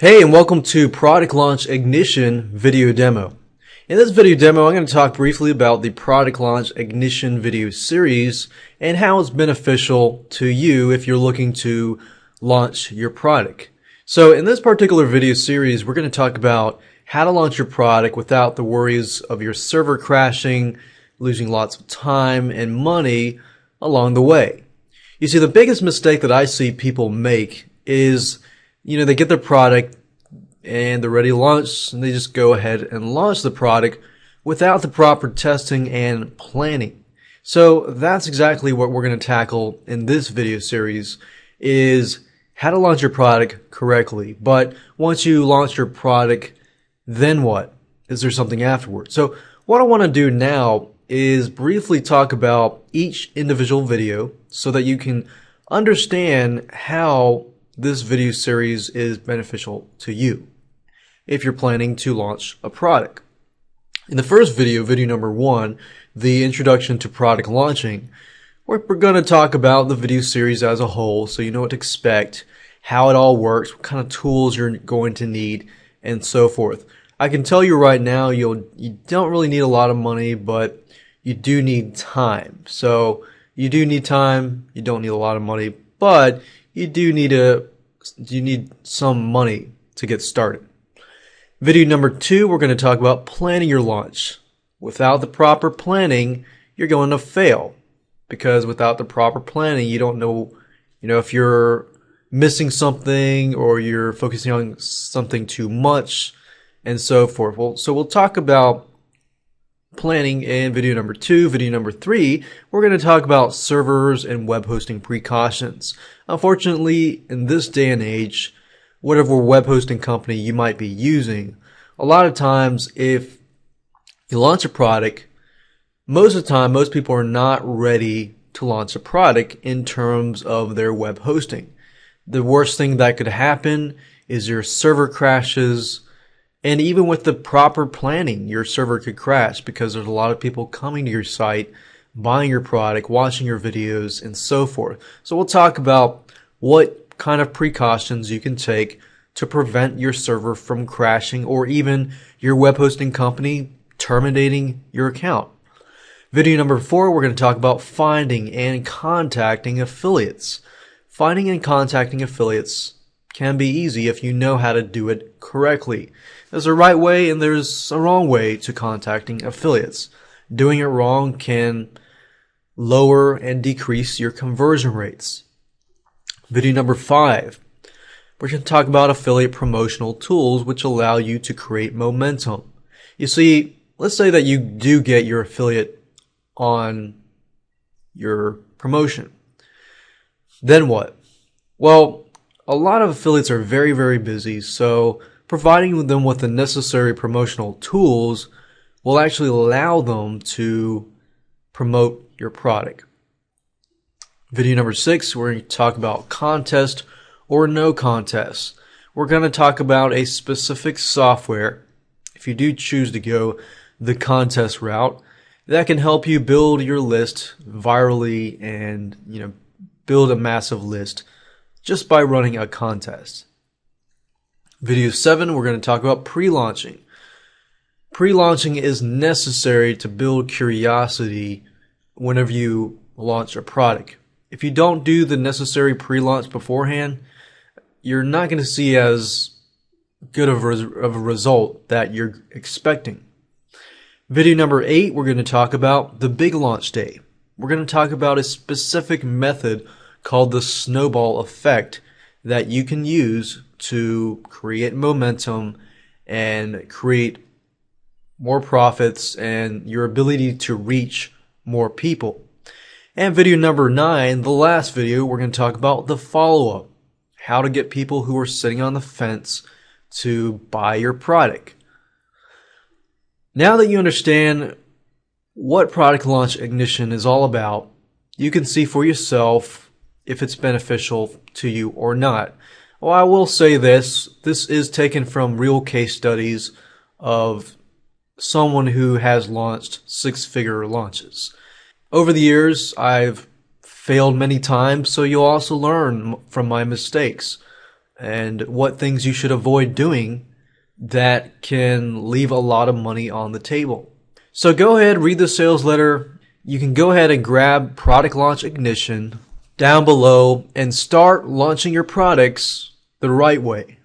Hey, and welcome to Product Launch Ignition video demo. In this video demo, I'm going to talk briefly about the Product Launch Ignition video series and how it's beneficial to you if you're looking to launch your product. So in this particular video series, we're going to talk about how to launch your product without the worries of your server crashing, losing lots of time and money along the way. You see, the biggest mistake that I see people make is they get their product and they're ready to launch, and they just go ahead and launch the product without the proper testing and planning. So that's exactly what we're going to tackle in this video series, is how to launch your product correctly. But once you launch your product, then what? Is there something afterwards? So what I want to do now is briefly talk about each individual video so that you can understand how this video series is beneficial to you if you're planning to launch a product. In the first video, video number 1, the introduction to product launching, we're going to talk about the video series as a whole so you know what to expect, how it all works, what kind of tools you're going to need, and so forth. I can tell you right now you don't really need a lot of money, but you do need time. So you do need time, you don't need a lot of money, but you need some money to get started. Video number 2, we're going to talk about planning your launch. Without the proper planning, you're going to fail, because without the proper planning, you don't know, if you're missing something or you're focusing on something too much and so forth. We'll talk about planning in video number 2. Video number 3, we're going to talk about servers and web hosting precautions. Unfortunately, in this day and age, whatever web hosting company you might be using, a lot of times if you launch a product, most of the time, most people are not ready to launch a product in terms of their web hosting. The worst thing that could happen is your server crashes. And even with the proper planning, your server could crash because there's a lot of people coming to your site, buying your product, watching your videos, and so forth. So we'll talk about what kind of precautions you can take to prevent your server from crashing or even your web hosting company terminating your account. Video number 4, we're going to talk about finding and contacting affiliates. Finding and contacting affiliates can be easy if you know how to do it correctly. There's a right way and there's a wrong way to contacting affiliates. Doing it wrong can lower and decrease your conversion rates. Video number 5, we're going to talk about affiliate promotional tools which allow you to create momentum. You see, let's say that you do get your affiliate on your promotion. Then what? Well, a lot of affiliates are very, very busy, so providing them with the necessary promotional tools will actually allow them to promote your product. Video number 6, we're going to talk about contest or no contest. We're going to talk about a specific software, if you do choose to go the contest route, that can help you build your list virally and build a massive list just by running a contest. Video 7, we're going to talk about pre-launching. Pre-launching is necessary to build curiosity whenever you launch a product. If you don't do the necessary pre-launch beforehand, you're not going to see as good of a result that you're expecting. Video number 8, we're going to talk about the big launch day. We're going to talk about a specific method called the snowball effect that you can use to create momentum and create more profits and your ability to reach more people. And video number 9, the last video, we're going to talk about the follow-up. How to get people who are sitting on the fence to buy your product. Now that you understand what Product Launch Ignition is all about, you can see for yourself if it's beneficial to you or not. Well, I will say this is taken from real case studies of someone who has launched 6-figure launches. Over the years, I've failed many times, so you'll also learn from my mistakes. and what things you should avoid doing that can leave a lot of money on the table. So go ahead, read the sales letter. You can go ahead and grab Product Launch Ignition down below and start launching your products the right way.